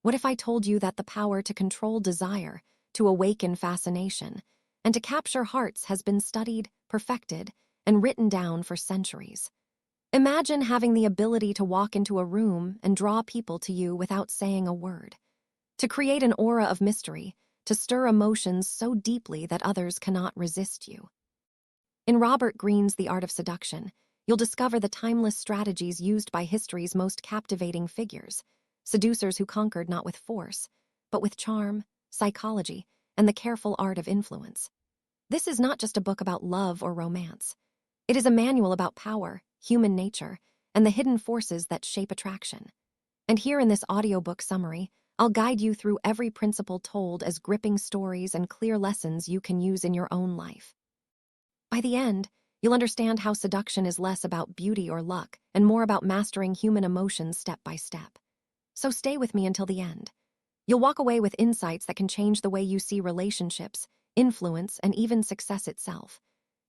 What if I told you that the power to control desire, to awaken fascination, and to capture hearts has been studied, perfected, and written down for centuries? Imagine having the ability to walk into a room and draw people to you without saying a word, to create an aura of mystery, to stir emotions so deeply that others cannot resist you. In Robert Greene's The Art of Seduction, you'll discover the timeless strategies used by history's most captivating figures, seducers who conquered not with force, but with charm, psychology, and the careful art of influence. This is not just a book about love or romance. It is a manual about power, human nature, and the hidden forces that shape attraction. And here in this audiobook summary, I'll guide you through every principle told as gripping stories and clear lessons you can use in your own life. By the end, you'll understand how seduction is less about beauty or luck and more about mastering human emotions step by step. So stay with me until the end. You'll walk away with insights that can change the way you see relationships, influence, and even success itself.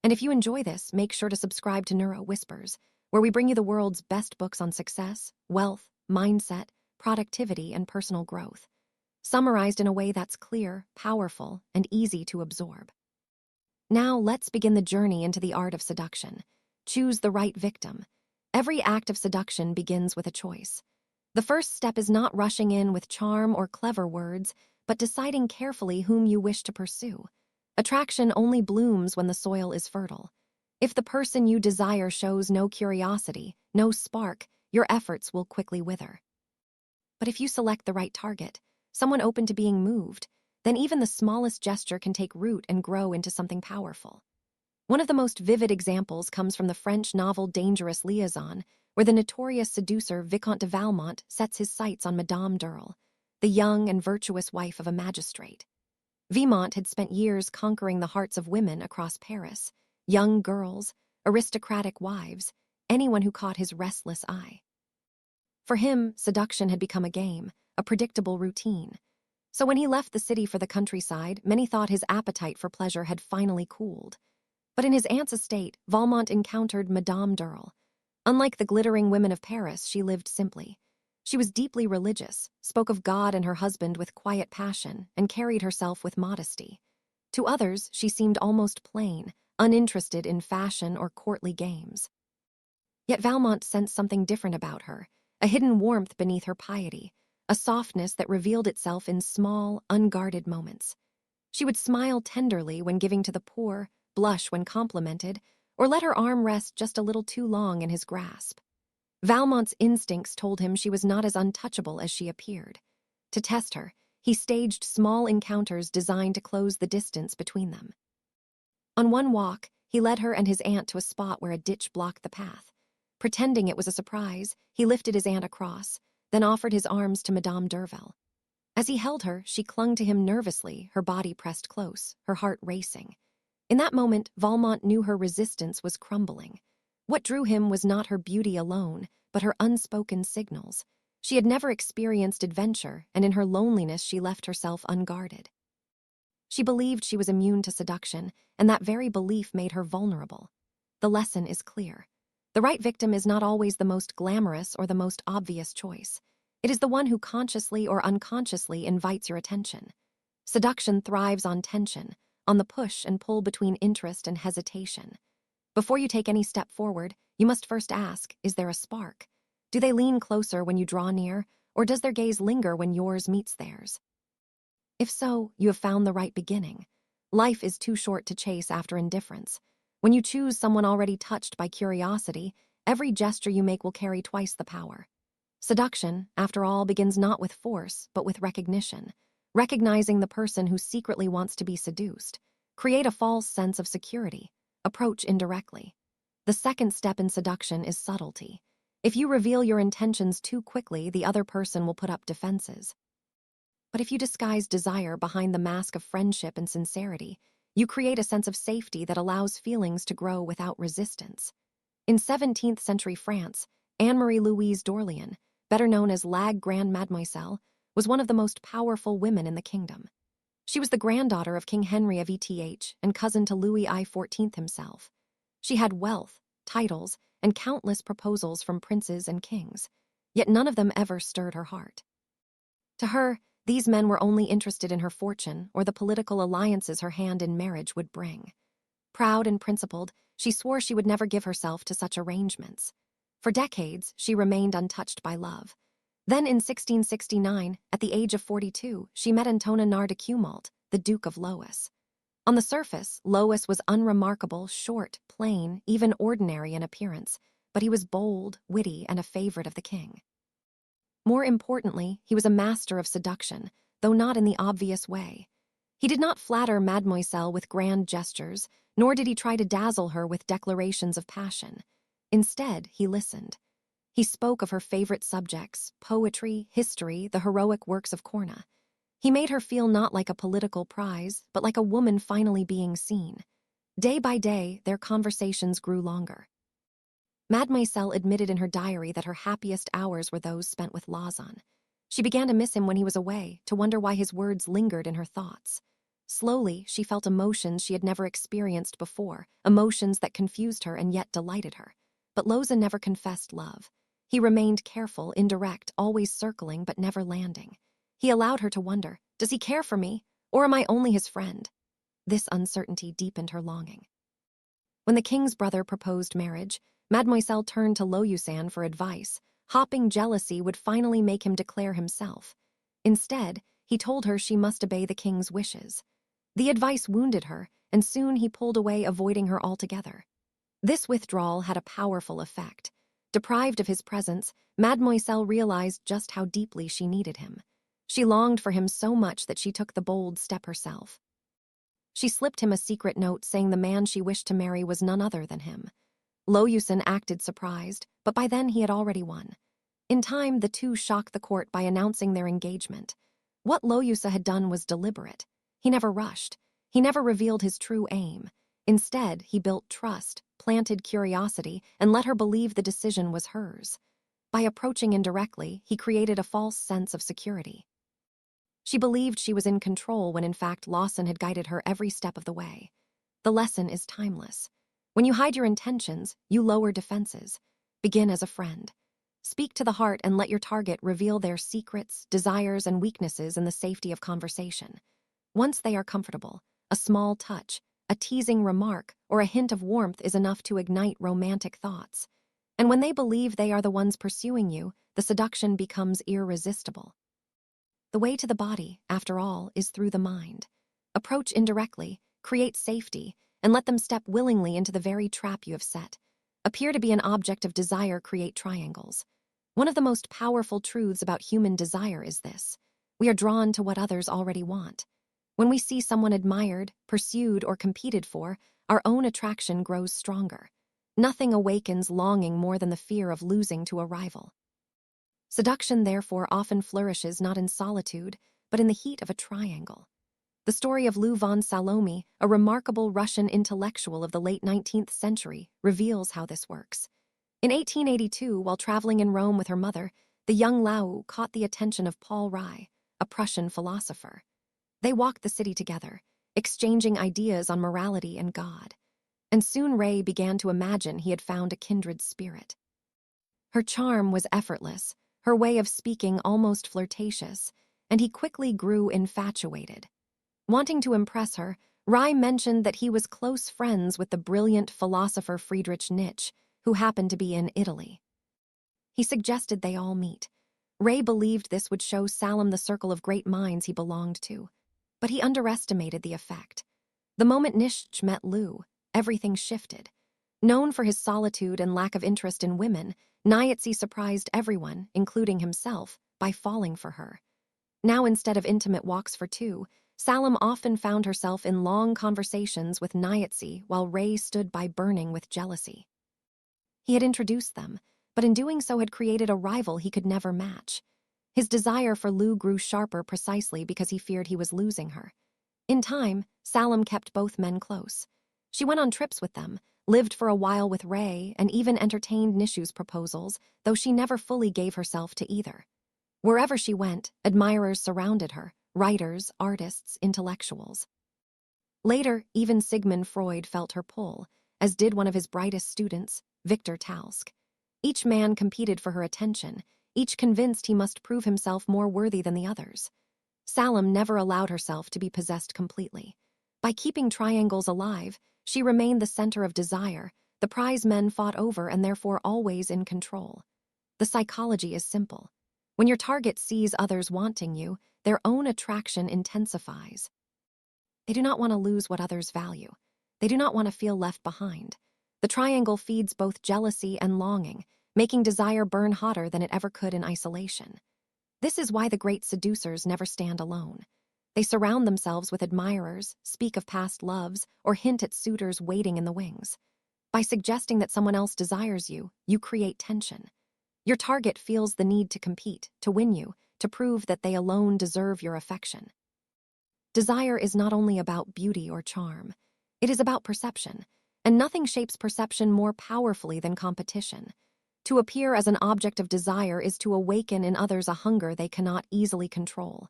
And if you enjoy this, make sure to subscribe to Neuro Whispers, where we bring you the world's best books on success, wealth, mindset, productivity, and personal growth, summarized in a way that's clear, powerful, and easy to absorb. Now let's begin the journey into the art of seduction. Choose the right victim. Every act of seduction begins with a choice. The first step is not rushing in with charm or clever words, but deciding carefully whom you wish to pursue. Attraction only blooms when the soil is fertile. If the person you desire shows no curiosity, no spark, your efforts will quickly wither. But if you select the right target, someone open to being moved, then even the smallest gesture can take root and grow into something powerful. One of the most vivid examples comes from the French novel Dangerous Liaison, where the notorious seducer Vicomte de Valmont sets his sights on Madame d'Urle, the young and virtuous wife of a magistrate. Valmont had spent years conquering the hearts of women across Paris, young girls, aristocratic wives, anyone who caught his restless eye. For him, seduction had become a game, a predictable routine. So when he left the city for the countryside, many thought his appetite for pleasure had finally cooled. But in his aunt's estate, Valmont encountered Madame d'Urle. Unlike the glittering women of Paris, she lived simply. She was deeply religious, spoke of God and her husband with quiet passion, and carried herself with modesty. To others, she seemed almost plain, uninterested in fashion or courtly games. Yet Valmont sensed something different about her, a hidden warmth beneath her piety, a softness that revealed itself in small, unguarded moments. She would smile tenderly when giving to the poor, blush when complimented, or let her arm rest just a little too long in his grasp. Valmont's instincts told him she was not as untouchable as she appeared. To test her, he staged small encounters designed to close the distance between them. On one walk, he led her and his aunt to a spot where a ditch blocked the path. Pretending it was a surprise, he lifted his aunt across, then offered his arms to Madame d'Urle. As he held her, she clung to him nervously, her body pressed close, her heart racing. In that moment, Valmont knew her resistance was crumbling. What drew him was not her beauty alone, but her unspoken signals. She had never experienced adventure, and in her loneliness she left herself unguarded. She believed she was immune to seduction, and that very belief made her vulnerable. The lesson is clear. The right victim is not always the most glamorous or the most obvious choice. It is the one who consciously or unconsciously invites your attention. Seduction thrives on tension, on the push and pull between interest and hesitation. Before you take any step forward, you must first ask, is there a spark? Do they lean closer when you draw near, or does their gaze linger when yours meets theirs? If so, you have found the right beginning. Life is too short to chase after indifference. When you choose someone already touched by curiosity, every gesture you make will carry twice the power. Seduction, after all, begins not with force, but with recognition. Recognizing the person who secretly wants to be seduced. Create a false sense of security. Approach indirectly. The second step in seduction is subtlety. If you reveal your intentions too quickly, the other person will put up defenses. But if you disguise desire behind the mask of friendship and sincerity, you create a sense of safety that allows feelings to grow without resistance. In 17th century France, Anne-Marie Louise d'Orléans, better known as La Grande Mademoiselle, was one of the most powerful women in the kingdom. She was the granddaughter of King Henry of ETH and cousin to Louis XIV himself. She had wealth, titles, and countless proposals from princes and kings, yet none of them ever stirred her heart. To her, these men were only interested in her fortune or the political alliances her hand in marriage would bring. Proud and principled, she swore she would never give herself to such arrangements. For decades, she remained untouched by love. Then in 1669, at the age of 42, she met Antonin de Cumalt, the Duke of Lois. On the surface, Lois was unremarkable, short, plain, even ordinary in appearance, but he was bold, witty, and a favorite of the king. More importantly, he was a master of seduction, though not in the obvious way. He did not flatter Mademoiselle with grand gestures, nor did he try to dazzle her with declarations of passion. Instead, he listened. He spoke of her favorite subjects, poetry, history, the heroic works of Corna. He made her feel not like a political prize, but like a woman finally being seen. Day by day, their conversations grew longer. Mademoiselle admitted in her diary that her happiest hours were those spent with Lauzun. She began to miss him when he was away, to wonder why his words lingered in her thoughts. Slowly, she felt emotions she had never experienced before, emotions that confused her and yet delighted her. But Lauzun never confessed love. He remained careful, indirect, always circling but never landing. He allowed her to wonder, does he care for me, or am I only his friend? This uncertainty deepened her longing. When the king's brother proposed marriage, Mademoiselle turned to Lauzun for advice, hoping jealousy would finally make him declare himself. Instead, he told her she must obey the king's wishes. The advice wounded her, and soon he pulled away, avoiding her altogether. This withdrawal had a powerful effect. Deprived of his presence, Mademoiselle realized just how deeply she needed him. She longed for him so much that she took the bold step herself. She slipped him a secret note saying the man she wished to marry was none other than him. Lauzun acted surprised, but by then he had already won. In time, the two shocked the court by announcing their engagement. What Lauzun had done was deliberate. He never rushed. He never revealed his true aim. Instead, he built trust, planted curiosity, and let her believe the decision was hers. By approaching indirectly, he created a false sense of security. She believed she was in control when in fact Lauzun had guided her every step of the way. The lesson is timeless. When you hide your intentions, you lower defenses. Begin as a friend. Speak to the heart and let your target reveal their secrets, desires, and weaknesses in the safety of conversation. Once they are comfortable, a small touch, a teasing remark, or a hint of warmth is enough to ignite romantic thoughts. And when they believe they are the ones pursuing you, the seduction becomes irresistible. The way to the body, after all, is through the mind. Approach indirectly, create safety, and let them step willingly into the very trap you have set. Appear to be an object of desire, create triangles. One of the most powerful truths about human desire is this: we are drawn to what others already want. When we see someone admired, pursued, or competed for, our own attraction grows stronger. Nothing awakens longing more than the fear of losing to a rival. Seduction, therefore, often flourishes not in solitude, but in the heat of a triangle. The story of Lou von Salome, a remarkable Russian intellectual of the late 19th century, reveals how this works. In 1882, while traveling in Rome with her mother, the young Lau caught the attention of Paul Rai, a Prussian philosopher. They walked the city together, exchanging ideas on morality and God. And soon Ray began to imagine he had found a kindred spirit. Her charm was effortless, her way of speaking almost flirtatious, and he quickly grew infatuated. Wanting to impress her, Rai mentioned that he was close friends with the brilliant philosopher Friedrich Nietzsche, who happened to be in Italy. He suggested they all meet. Ray believed this would show Salem the circle of great minds he belonged to, but he underestimated the effect. The moment Nietzsche met Lou, everything shifted. Known for his solitude and lack of interest in women, Nietzsche surprised everyone, including himself, by falling for her. Now, instead of intimate walks for two, Salem often found herself in long conversations with Nietzsche while Ray stood by burning with jealousy. He had introduced them, but in doing so had created a rival he could never match. His desire for Lou grew sharper precisely because he feared he was losing her. In time, Salem kept both men close. She went on trips with them, lived for a while with Ray, and even entertained Nietzsche's proposals, though she never fully gave herself to either. Wherever she went, admirers surrounded her, writers, artists, intellectuals. Later, even Sigmund Freud felt her pull, as did one of his brightest students, Victor Talsk. Each man competed for her attention, each convinced he must prove himself more worthy than the others. Salem never allowed herself to be possessed completely. By keeping triangles alive, she remained the center of desire, the prize men fought over and therefore always in control. The psychology is simple. When your target sees others wanting you, their own attraction intensifies. They do not want to lose what others value. They do not want to feel left behind. The triangle feeds both jealousy and longing, making desire burn hotter than it ever could in isolation. This is why the great seducers never stand alone. They surround themselves with admirers, speak of past loves, or hint at suitors waiting in the wings. By suggesting that someone else desires you, you create tension. Your target feels the need to compete, to win you, to prove that they alone deserve your affection. Desire is not only about beauty or charm. It is about perception, and nothing shapes perception more powerfully than competition. To appear as an object of desire is to awaken in others a hunger they cannot easily control.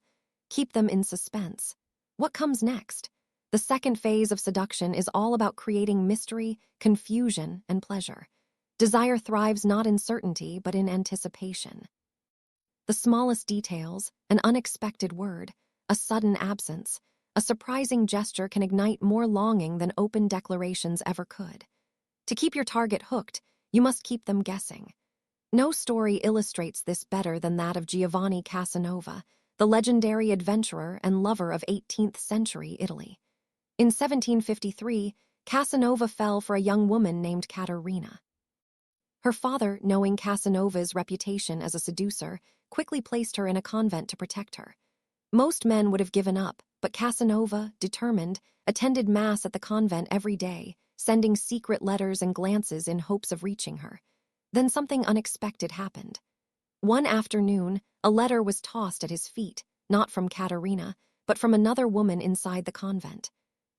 Keep them in suspense. What comes next? The second phase of seduction is all about creating mystery, confusion, and pleasure. Desire thrives not in certainty, but in anticipation. The smallest details, an unexpected word, a sudden absence, a surprising gesture can ignite more longing than open declarations ever could. To keep your target hooked, you must keep them guessing. No story illustrates this better than that of Giovanni Casanova, the legendary adventurer and lover of 18th century Italy. In 1753, Casanova fell for a young woman named Caterina. Her father, knowing Casanova's reputation as a seducer, quickly placed her in a convent to protect her. Most men would have given up, but Casanova, determined, attended Mass at the convent every day, sending secret letters and glances in hopes of reaching her. Then something unexpected happened. One afternoon, a letter was tossed at his feet, not from Caterina, but from another woman inside the convent.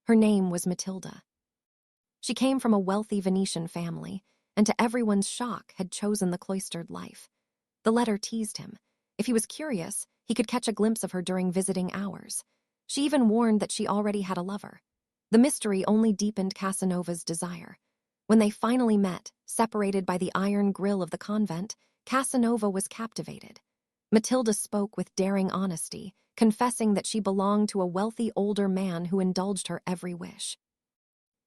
Her name was Matilda. She came from a wealthy Venetian family, and to everyone's shock had chosen the cloistered life. The letter teased him. If he was curious, he could catch a glimpse of her during visiting hours. She even warned that she already had a lover. The mystery only deepened Casanova's desire. When they finally met, separated by the iron grille of the convent, Casanova was captivated. Matilda spoke with daring honesty, confessing that she belonged to a wealthy older man who indulged her every wish.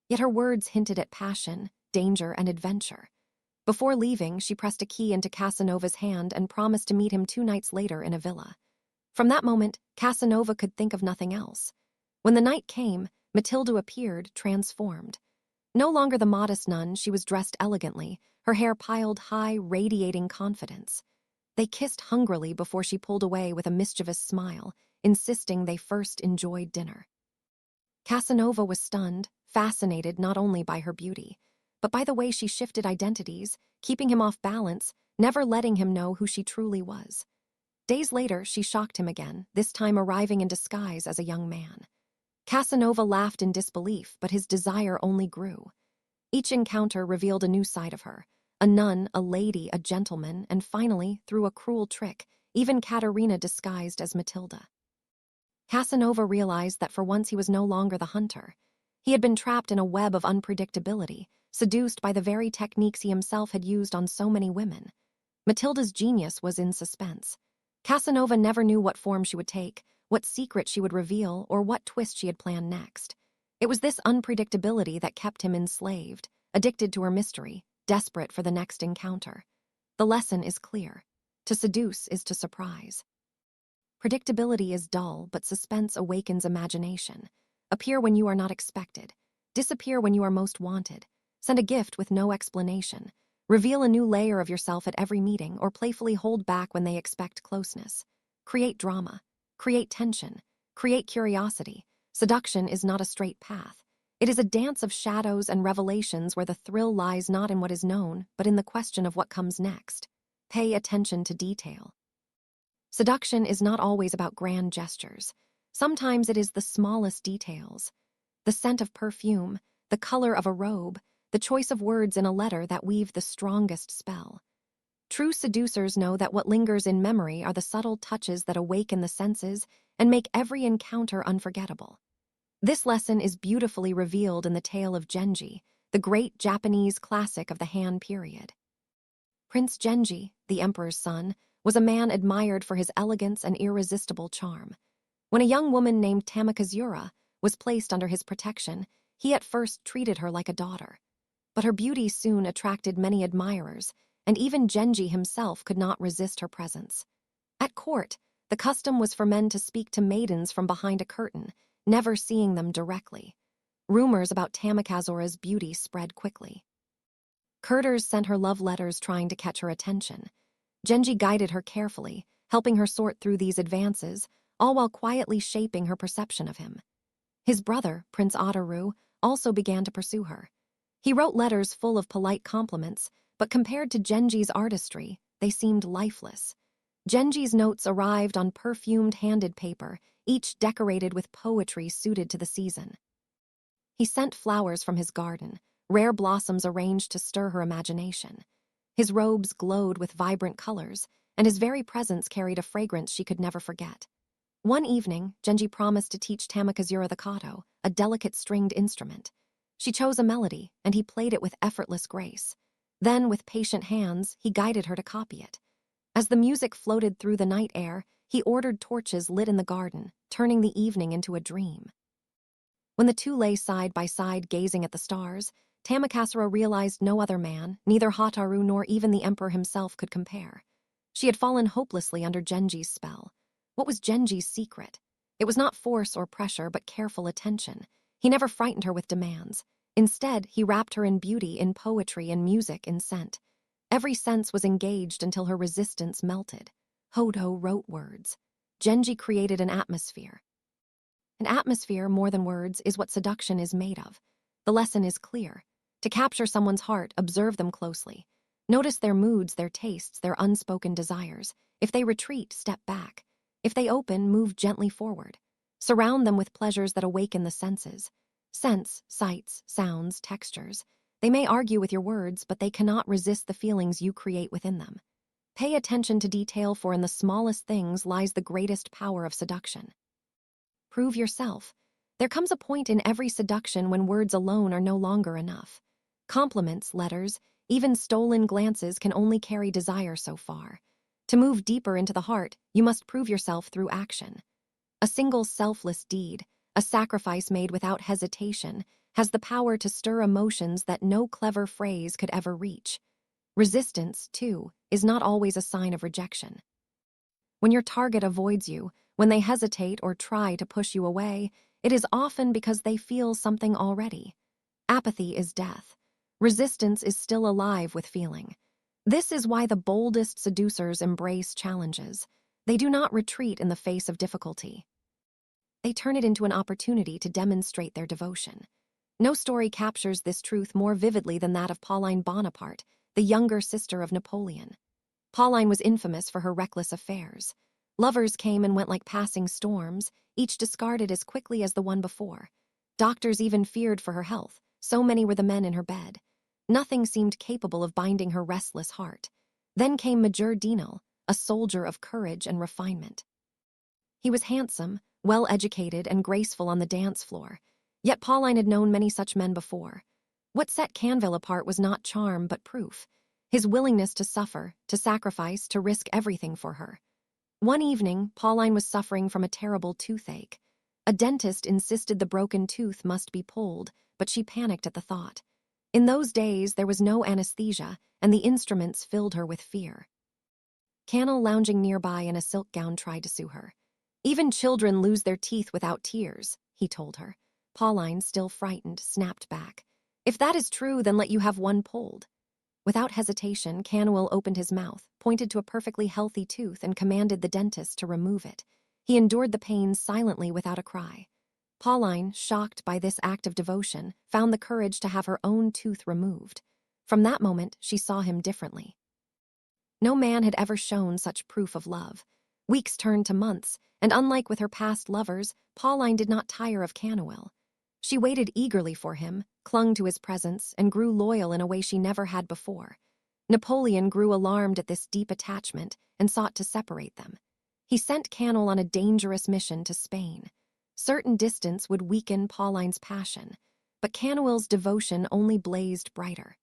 Yet her words hinted at passion, danger, and adventure. Before leaving, she pressed a key into Casanova's hand and promised to meet him 2 nights later in a villa. From that moment, Casanova could think of nothing else. When the night came, Matilda appeared, transformed. No longer the modest nun, she was dressed elegantly, her hair piled high, radiating confidence. They kissed hungrily before she pulled away with a mischievous smile, insisting they first enjoyed dinner. Casanova was stunned, fascinated not only by her beauty, but by the way she shifted identities, keeping him off balance, never letting him know who she truly was. Days later, she shocked him again, this time arriving in disguise as a young man. Casanova laughed in disbelief, but his desire only grew. Each encounter revealed a new side of her, a nun, a lady, a gentleman, and finally, through a cruel trick, even Caterina disguised as Matilda. Casanova realized that for once he was no longer the hunter. He had been trapped in a web of unpredictability, seduced by the very techniques he himself had used on so many women. Matilda's genius was in suspense. Casanova never knew what form she would take, what secret she would reveal, or what twist she had planned next. It was this unpredictability that kept him enslaved, addicted to her mystery, desperate for the next encounter. The lesson is clear. To seduce is to surprise. Predictability is dull, but suspense awakens imagination. Appear when you are not expected. Disappear when you are most wanted. Send a gift with no explanation. Reveal a new layer of yourself at every meeting, or playfully hold back when they expect closeness. Create drama. Create tension. Create curiosity. Seduction is not a straight path. It is a dance of shadows and revelations where the thrill lies not in what is known, but in the question of what comes next. Pay attention to detail. Seduction is not always about grand gestures. Sometimes it is the smallest details. The scent of perfume, the color of a robe, the choice of words in a letter that weave the strongest spell. True seducers know that what lingers in memory are the subtle touches that awaken the senses and make every encounter unforgettable. This lesson is beautifully revealed in the tale of Genji, the great Japanese classic of the Han period. Prince Genji, the emperor's son, was a man admired for his elegance and irresistible charm. When a young woman named Tamikazura was placed under his protection, he at first treated her like a daughter. But her beauty soon attracted many admirers, and even Genji himself could not resist her presence. At court, the custom was for men to speak to maidens from behind a curtain, never seeing them directly. Rumors about Tamikazura's beauty spread quickly. Courtiers sent her love letters trying to catch her attention. Genji guided her carefully, helping her sort through these advances, all while quietly shaping her perception of him. His brother, Prince Otaru, also began to pursue her. He wrote letters full of polite compliments, but compared to Genji's artistry, they seemed lifeless. Genji's notes arrived on perfumed handed paper, each decorated with poetry suited to the season. He sent flowers from his garden, rare blossoms arranged to stir her imagination. His robes glowed with vibrant colors, and his very presence carried a fragrance she could never forget. One evening, Genji promised to teach Tamikazura the koto, a delicate stringed instrument. She chose a melody, and he played it with effortless grace. Then, with patient hands, he guided her to copy it. As the music floated through the night air, he ordered torches lit in the garden, turning the evening into a dream. When the two lay side by side gazing at the stars, Tamikazura realized no other man, neither Hotaru nor even the emperor himself, could compare. She had fallen hopelessly under Genji's spell. What was Genji's secret? It was not force or pressure, but careful attention. He never frightened her with demands. Instead, he wrapped her in beauty, in poetry, in music, in scent. Every sense was engaged until her resistance melted. Hodo wrote words. Genji created an atmosphere. An atmosphere, more than words, is what seduction is made of. The lesson is clear. To capture someone's heart, observe them closely. Notice their moods, their tastes, their unspoken desires. If they retreat, step back. If they open, move gently forward. Surround them with pleasures that awaken the senses. Scents, sights, sounds, textures. They may argue with your words, but they cannot resist the feelings you create within them. Pay attention to detail, for in the smallest things lies the greatest power of seduction. Prove yourself. There comes a point in every seduction when words alone are no longer enough. Compliments, letters, even stolen glances can only carry desire so far. To move deeper into the heart, you must prove yourself through action. A single selfless deed, a sacrifice made without hesitation, has the power to stir emotions that no clever phrase could ever reach. Resistance, too, is not always a sign of rejection. When your target avoids you, when they hesitate or try to push you away, it is often because they feel something already. Apathy is death. Resistance is still alive with feeling. This is why the boldest seducers embrace challenges. They do not retreat in the face of difficulty. They turn it into an opportunity to demonstrate their devotion. No story captures this truth more vividly than that of Pauline Bonaparte, the younger sister of Napoleon. Pauline was infamous for her reckless affairs. Lovers came and went like passing storms, each discarded as quickly as the one before. Doctors even feared for her health, so many were the men in her bed. Nothing seemed capable of binding her restless heart. Then came Major Dinal, a soldier of courage and refinement. He was handsome, well-educated, and graceful on the dance floor, yet Pauline had known many such men before. What set Canville apart was not charm, but proof. His willingness to suffer, to sacrifice, to risk everything for her. One evening, Pauline was suffering from a terrible toothache. A dentist insisted the broken tooth must be pulled, but she panicked at the thought. In those days, there was no anesthesia, and the instruments filled her with fear. Cannell, lounging nearby in a silk gown, tried to soothe her. "Even children lose their teeth without tears," he told her. Pauline, still frightened, snapped back. "If that is true, then let you have one pulled." Without hesitation, Canwell opened his mouth, pointed to a perfectly healthy tooth, and commanded the dentist to remove it. He endured the pain silently without a cry. Pauline, shocked by this act of devotion, found the courage to have her own tooth removed. From that moment, she saw him differently. No man had ever shown such proof of love. Weeks turned to months, and unlike with her past lovers, Pauline did not tire of Canwell. She waited eagerly for him, clung to his presence, and grew loyal in a way she never had before. Napoleon grew alarmed at this deep attachment and sought to separate them. He sent Canwell on a dangerous mission to Spain. Certain distance would weaken Pauline's passion, but Canwell's devotion only blazed brighter.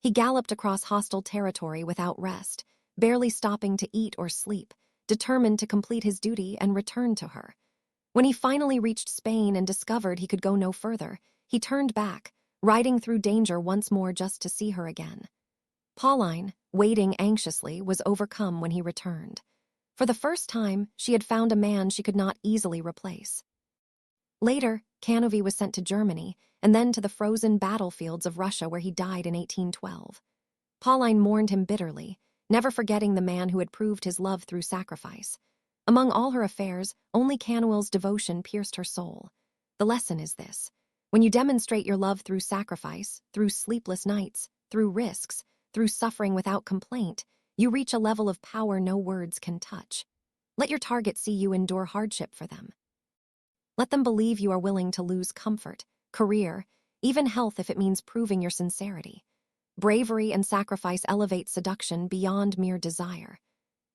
He galloped across hostile territory without rest, barely stopping to eat or sleep, determined to complete his duty and return to her. When he finally reached Spain and discovered he could go no further, he turned back, riding through danger once more just to see her again. Pauline, waiting anxiously, was overcome when he returned. For the first time, she had found a man she could not easily replace. Later, Canovi was sent to Germany, and then to the frozen battlefields of Russia where he died in 1812. Pauline mourned him bitterly, never forgetting the man who had proved his love through sacrifice. Among all her affairs, only Canuel's devotion pierced her soul. The lesson is this: when you demonstrate your love through sacrifice, through sleepless nights, through risks, through suffering without complaint, you reach a level of power no words can touch. Let your target see you endure hardship for them. Let them believe you are willing to lose comfort, career, even health if it means proving your sincerity. Bravery and sacrifice elevate seduction beyond mere desire.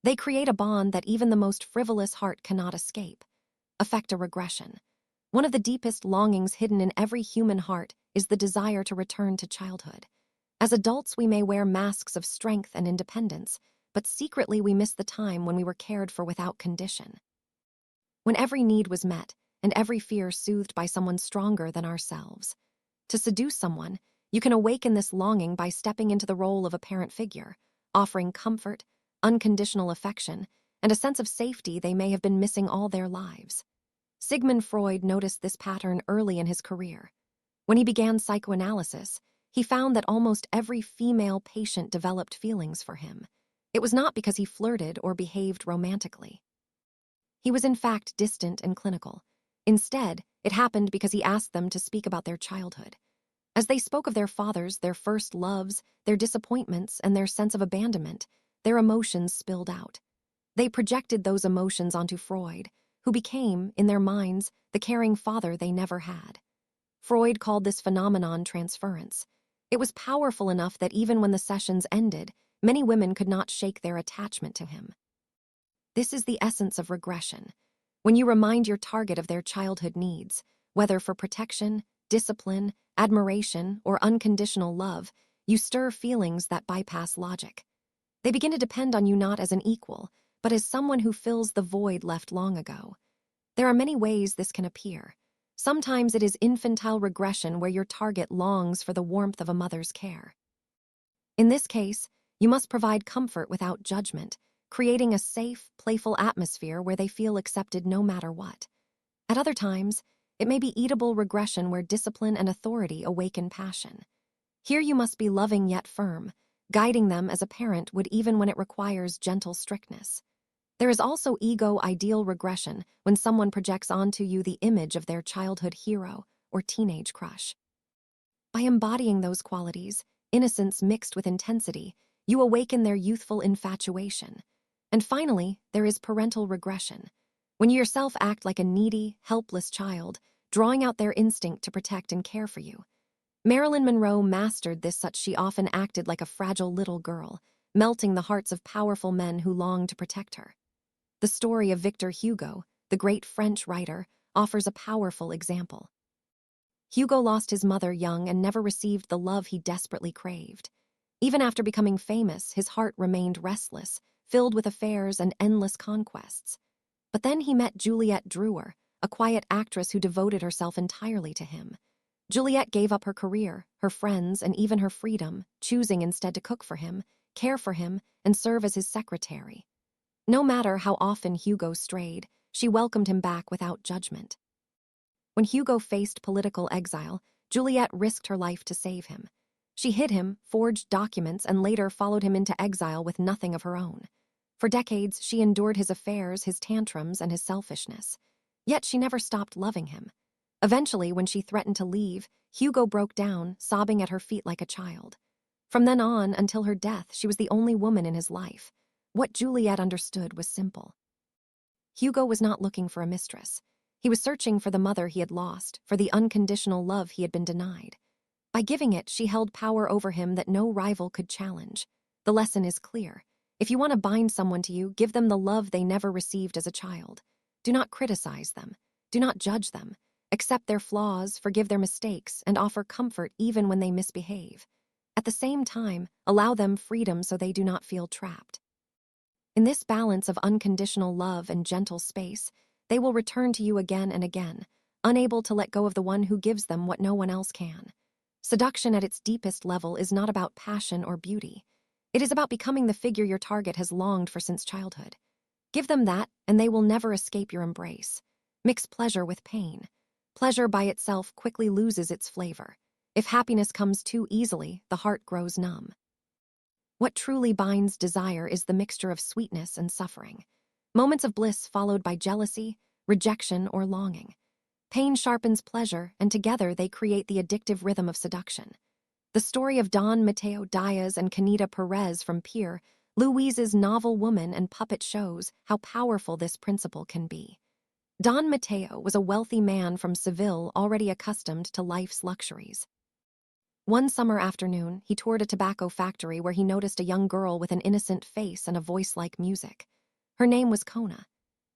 They create a bond that even the most frivolous heart cannot escape. Affect a regression. One of the deepest longings hidden in every human heart is the desire to return to childhood. As adults, we may wear masks of strength and independence, but secretly we miss the time when we were cared for without condition. When every need was met, and every fear soothed by someone stronger than ourselves. To seduce someone, you can awaken this longing by stepping into the role of a parent figure, offering comfort, unconditional affection, and a sense of safety they may have been missing all their lives. Sigmund Freud noticed this pattern early in his career. When he began psychoanalysis, he found that almost every female patient developed feelings for him. It was not because he flirted or behaved romantically. He was in fact distant and clinical. Instead, it happened because he asked them to speak about their childhood. As they spoke of their fathers, their first loves, their disappointments, and their sense of abandonment, their emotions spilled out. They projected those emotions onto Freud, who became, in their minds, the caring father they never had. Freud called this phenomenon transference. It was powerful enough that even when the sessions ended, many women could not shake their attachment to him. This is the essence of regression. When you remind your target of their childhood needs, whether for protection, discipline, admiration, or unconditional love, you stir feelings that bypass logic. They begin to depend on you not as an equal, but as someone who fills the void left long ago. There are many ways this can appear. Sometimes it is infantile regression where your target longs for the warmth of a mother's care. In this case, you must provide comfort without judgment, creating a safe, playful atmosphere where they feel accepted no matter what. At other times, it may be eatable regression where discipline and authority awaken passion. Here you must be loving yet firm, guiding them as a parent would even when it requires gentle strictness. There is also ego-ideal regression when someone projects onto you the image of their childhood hero or teenage crush. By embodying those qualities, innocence mixed with intensity, you awaken their youthful infatuation. And finally, there is parental regression. When you yourself act like a needy, helpless child, drawing out their instinct to protect and care for you. Marilyn Monroe mastered this such she often acted like a fragile little girl, melting the hearts of powerful men who longed to protect her. The story of Victor Hugo, the great French writer, offers a powerful example. Hugo lost his mother young and never received the love he desperately craved. Even after becoming famous, his heart remained restless, filled with affairs and endless conquests. But then he met Juliette Drouet, a quiet actress who devoted herself entirely to him. Juliette gave up her career, her friends, and even her freedom, choosing instead to cook for him, care for him, and serve as his secretary. No matter how often Hugo strayed, she welcomed him back without judgment. When Hugo faced political exile, Juliette risked her life to save him. She hid him, forged documents, and later followed him into exile with nothing of her own. For decades, she endured his affairs, his tantrums, and his selfishness. Yet she never stopped loving him. Eventually, when she threatened to leave, Hugo broke down, sobbing at her feet like a child. From then on, until her death, she was the only woman in his life. What Juliette understood was simple. Hugo was not looking for a mistress. He was searching for the mother he had lost, for the unconditional love he had been denied. By giving it, she held power over him that no rival could challenge. The lesson is clear. If you want to bind someone to you, give them the love they never received as a child. Do not criticize them. Do not judge them. Accept their flaws, forgive their mistakes, and offer comfort even when they misbehave. At the same time, allow them freedom so they do not feel trapped. In this balance of unconditional love and gentle space, they will return to you again and again, unable to let go of the one who gives them what no one else can. Seduction at its deepest level is not about passion or beauty. It is about becoming the figure your target has longed for since childhood. Give them that, and they will never escape your embrace. Mix pleasure with pain. Pleasure by itself quickly loses its flavor. If happiness comes too easily, the heart grows numb. What truly binds desire is the mixture of sweetness and suffering. Moments of bliss followed by jealousy, rejection, or longing. Pain sharpens pleasure, and together they create the addictive rhythm of seduction. The story of Don Mateo Diaz and Canita Perez from Pier, Louise's novel Woman and Puppet shows how powerful this principle can be. Don Mateo was a wealthy man from Seville already accustomed to life's luxuries. One summer afternoon, he toured a tobacco factory where he noticed a young girl with an innocent face and a voice like music. Her name was Kona.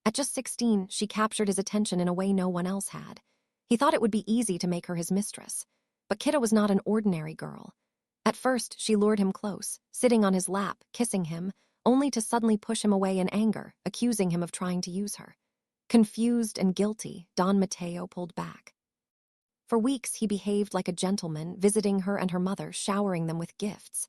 At just 16, she captured his attention in a way no one else had. He thought it would be easy to make her his mistress. But Kita was not an ordinary girl. At first, she lured him close, sitting on his lap, kissing him, only to suddenly push him away in anger, accusing him of trying to use her. Confused and guilty, Don Mateo pulled back. For weeks, he behaved like a gentleman, visiting her and her mother, showering them with gifts.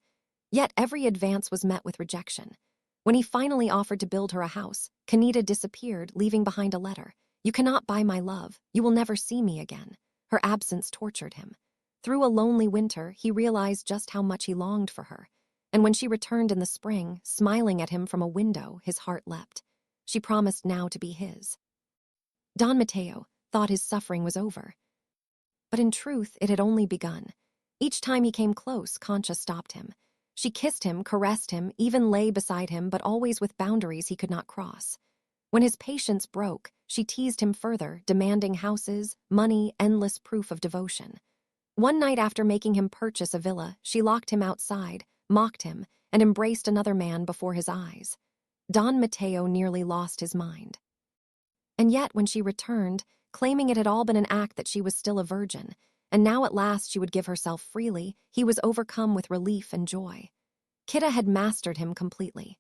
Yet every advance was met with rejection. When he finally offered to build her a house, Kanita disappeared, leaving behind a letter. "You cannot buy my love. You will never see me again." Her absence tortured him. Through a lonely winter, he realized just how much he longed for her. And when she returned in the spring, smiling at him from a window, his heart leapt. She promised now to be his. Don Mateo thought his suffering was over. But in truth, it had only begun. Each time he came close, Concha stopped him. She kissed him, caressed him, even lay beside him, but always with boundaries he could not cross. When his patience broke, she teased him further, demanding houses, money, endless proof of devotion. One night after making him purchase a villa, she locked him outside, mocked him, and embraced another man before his eyes. Don Mateo nearly lost his mind. And yet, when she returned, claiming it had all been an act that she was still a virgin, and now at last she would give herself freely, he was overcome with relief and joy. Kita had mastered him completely.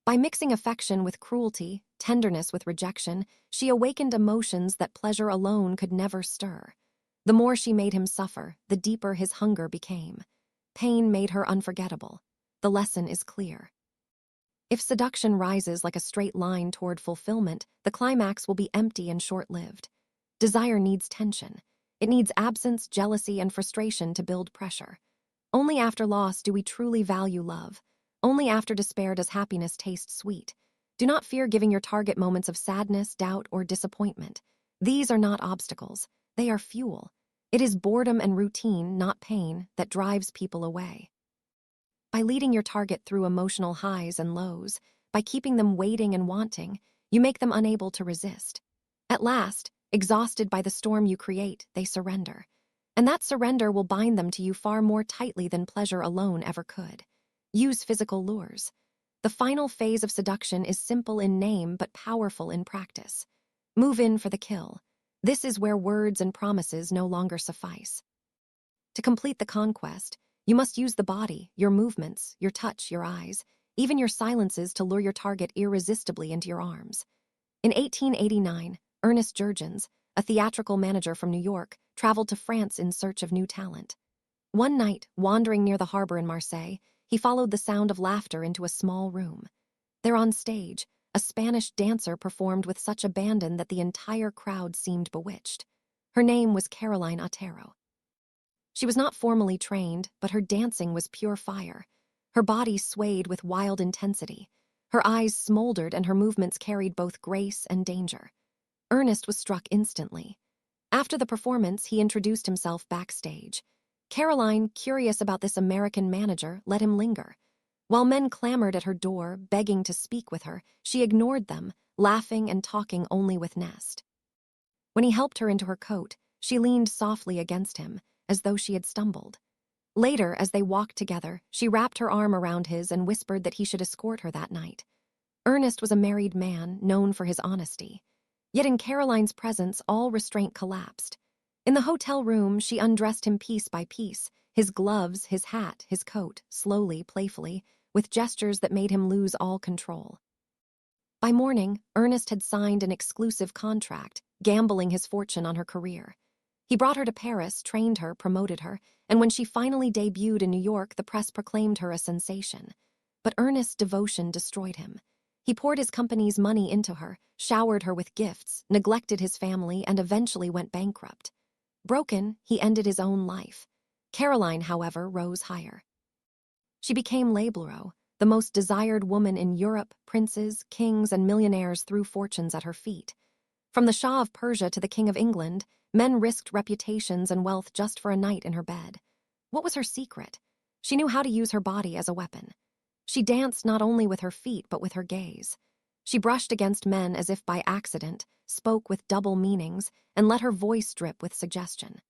By mixing affection with cruelty, tenderness with rejection, she awakened emotions that pleasure alone could never stir. The more she made him suffer, the deeper his hunger became. Pain made her unforgettable. The lesson is clear. If seduction rises like a straight line toward fulfillment, the climax will be empty and short-lived. Desire needs tension. It needs absence, jealousy, and frustration to build pressure. Only after loss do we truly value love. Only after despair does happiness taste sweet. Do not fear giving your target moments of sadness, doubt, or disappointment. These are not obstacles. They are fuel. It is boredom and routine, not pain, that drives people away. By leading your target through emotional highs and lows, by keeping them waiting and wanting, you make them unable to resist. At last, exhausted by the storm you create, they surrender. And that surrender will bind them to you far more tightly than pleasure alone ever could. Use physical lures. The final phase of seduction is simple in name but powerful in practice. Move in for the kill. This is where words and promises no longer suffice. To complete the conquest, you must use the body, your movements, your touch, your eyes, even your silences to lure your target irresistibly into your arms. In 1889, Ernest Jurgens, a theatrical manager from New York, traveled to France in search of new talent. One night, wandering near the harbor in Marseille, he followed the sound of laughter into a small room. There on stage, a Spanish dancer performed with such abandon that the entire crowd seemed bewitched. Her name was Caroline Otero. She was not formally trained, but her dancing was pure fire. Her body swayed with wild intensity. Her eyes smoldered and her movements carried both grace and danger. Ernest was struck instantly. After the performance, he introduced himself backstage. Caroline, curious about this American manager, let him linger. While men clamored at her door, begging to speak with her, she ignored them, laughing and talking only with Nest. When he helped her into her coat, she leaned softly against him, as though she had stumbled. Later, as they walked together, she wrapped her arm around his and whispered that he should escort her that night. Ernest was a married man, known for his honesty. Yet in Caroline's presence, all restraint collapsed. In the hotel room, she undressed him piece by piece, his gloves, his hat, his coat, slowly, playfully, with gestures that made him lose all control. By morning, Ernest had signed an exclusive contract, gambling his fortune on her career. He brought her to Paris, trained her, promoted her, and when she finally debuted in New York, the press proclaimed her a sensation. But Ernest's devotion destroyed him. He poured his company's money into her, showered her with gifts, neglected his family, and eventually went bankrupt. Broken, he ended his own life. Caroline, however, rose higher. She became Labelro, the most desired woman in Europe. Princes, kings, and millionaires threw fortunes at her feet. From the Shah of Persia to the King of England, men risked reputations and wealth just for a night in her bed. What was her secret? She knew how to use her body as a weapon. She danced not only with her feet but with her gaze. She brushed against men as if by accident, spoke with double meanings, and let her voice drip with suggestion.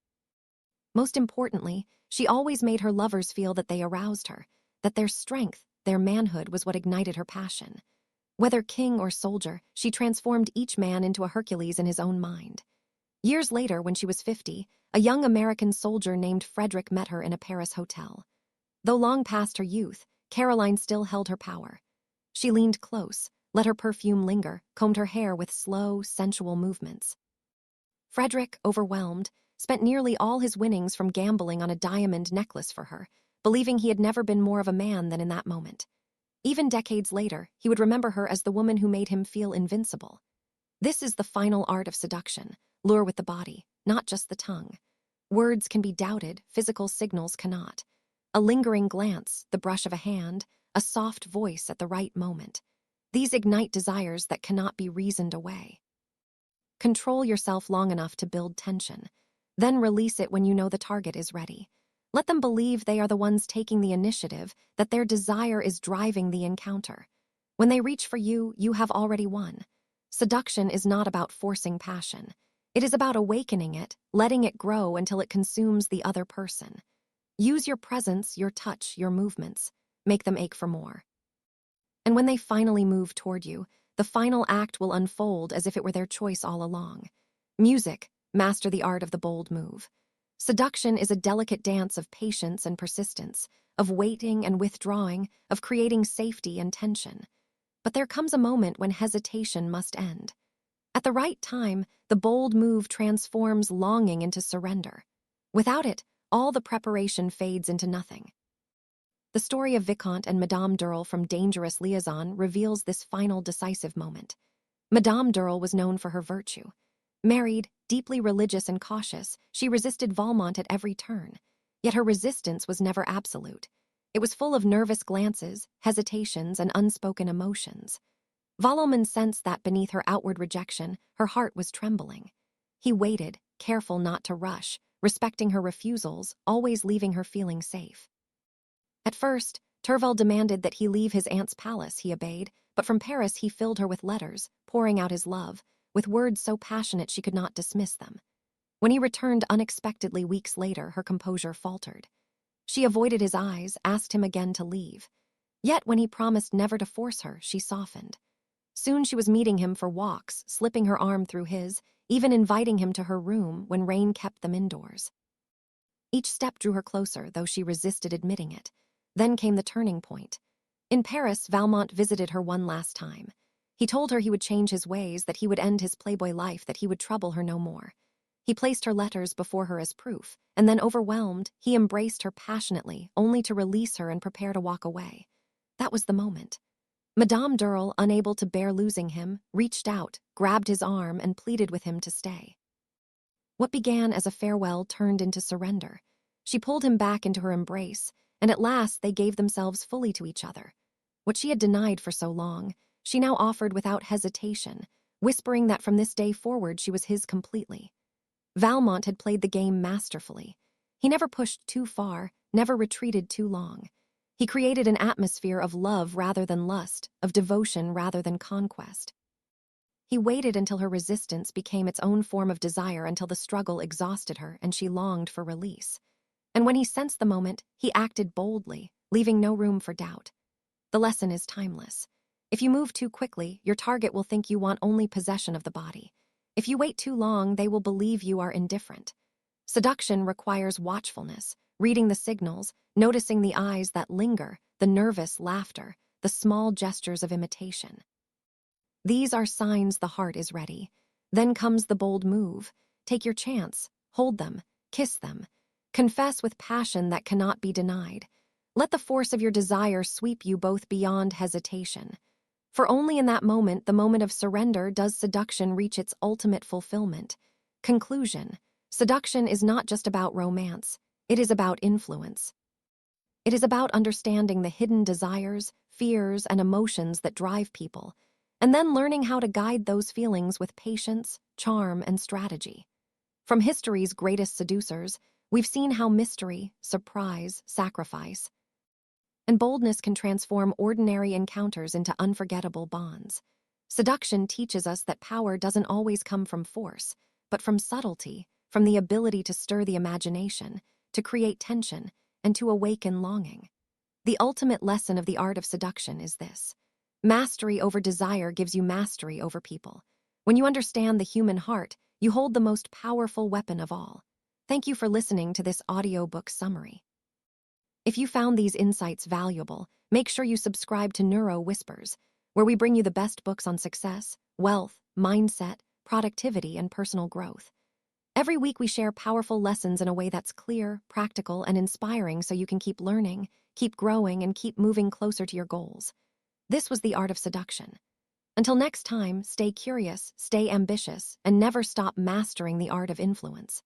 Most importantly, she always made her lovers feel that they aroused her, that their strength, their manhood was what ignited her passion. Whether king or soldier, she transformed each man into a Hercules in his own mind. Years later, when she was 50, a young American soldier named Frederick met her in a Paris hotel. Though long past her youth, Caroline still held her power. She leaned close, let her perfume linger, combed her hair with slow, sensual movements. Frederick, overwhelmed, spent nearly all his winnings from gambling on a diamond necklace for her, believing he had never been more of a man than in that moment. Even decades later, he would remember her as the woman who made him feel invincible. This is the final art of seduction, lure with the body, not just the tongue. Words can be doubted, physical signals cannot. A lingering glance, the brush of a hand, a soft voice at the right moment. These ignite desires that cannot be reasoned away. Control yourself long enough to build tension. Then release it when you know the target is ready. Let them believe they are the ones taking the initiative, that their desire is driving the encounter. When they reach for you, you have already won. Seduction is not about forcing passion. It is about awakening it, letting it grow until it consumes the other person. Use your presence, your touch, your movements. Make them ache for more. And when they finally move toward you, the final act will unfold as if it were their choice all along. Music, master the art of the bold move. Seduction is a delicate dance of patience and persistence, of waiting and withdrawing, of creating safety and tension. But there comes a moment when hesitation must end. At the right time, the bold move transforms longing into surrender. Without it, all the preparation fades into nothing. The story of Vicomte and Madame Durel from Dangerous Liaison reveals this final decisive moment. Madame Durel was known for her virtue. Married, deeply religious and cautious, she resisted Valmont at every turn. Yet her resistance was never absolute. It was full of nervous glances, hesitations, and unspoken emotions. Valmont sensed that beneath her outward rejection, her heart was trembling. He waited, careful not to rush, respecting her refusals, always leaving her feeling safe. At first, Tervel demanded that he leave his aunt's palace. He obeyed, but from Paris he filled her with letters, pouring out his love, with words so passionate she could not dismiss them. When he returned unexpectedly weeks later, her composure faltered. She avoided his eyes, asked him again to leave. Yet when he promised never to force her, she softened. Soon she was meeting him for walks, slipping her arm through his, even inviting him to her room when rain kept them indoors. Each step drew her closer, though she resisted admitting it. Then came the turning point. In Paris, Valmont visited her one last time. He told her he would change his ways, that he would end his playboy life, that he would trouble her no more. He placed her letters before her as proof, and then, overwhelmed, he embraced her passionately, only to release her and prepare to walk away. That was the moment. Madame Durel, unable to bear losing him, reached out, grabbed his arm, and pleaded with him to stay. What began as a farewell turned into surrender. She pulled him back into her embrace, and at last they gave themselves fully to each other. What she had denied for so long, she now offered without hesitation, whispering that from this day forward she was his completely. Valmont had played the game masterfully. He never pushed too far, never retreated too long. He created an atmosphere of love rather than lust, of devotion rather than conquest. He waited until her resistance became its own form of desire, until the struggle exhausted her and she longed for release. And when he sensed the moment, he acted boldly, leaving no room for doubt. The lesson is timeless. If you move too quickly, your target will think you want only possession of the body. If you wait too long, they will believe you are indifferent. Seduction requires watchfulness, reading the signals, noticing the eyes that linger, the nervous laughter, the small gestures of imitation. These are signs the heart is ready. Then comes the bold move. Take your chance, hold them, kiss them. Confess with passion that cannot be denied. Let the force of your desire sweep you both beyond hesitation. For only in that moment, the moment of surrender, does seduction reach its ultimate fulfillment. Conclusion: seduction is not just about romance, it is about influence. It is about understanding the hidden desires, fears, and emotions that drive people, and then learning how to guide those feelings with patience, charm, and strategy. From history's greatest seducers, we've seen how mystery, surprise, sacrifice, and boldness can transform ordinary encounters into unforgettable bonds. Seduction teaches us that power doesn't always come from force, but from subtlety, from the ability to stir the imagination, to create tension, and to awaken longing. The ultimate lesson of the art of seduction is this: mastery over desire gives you mastery over people. When you understand the human heart, you hold the most powerful weapon of all. Thank you for listening to this audiobook summary. If you found these insights valuable, make sure you subscribe to Neuro Whispers, where we bring you the best books on success, wealth, mindset, productivity, and personal growth. Every week we share powerful lessons in a way that's clear, practical, and inspiring so you can keep learning, keep growing, and keep moving closer to your goals. This was the Art of Seduction. Until next time, stay curious, stay ambitious, and never stop mastering the art of influence.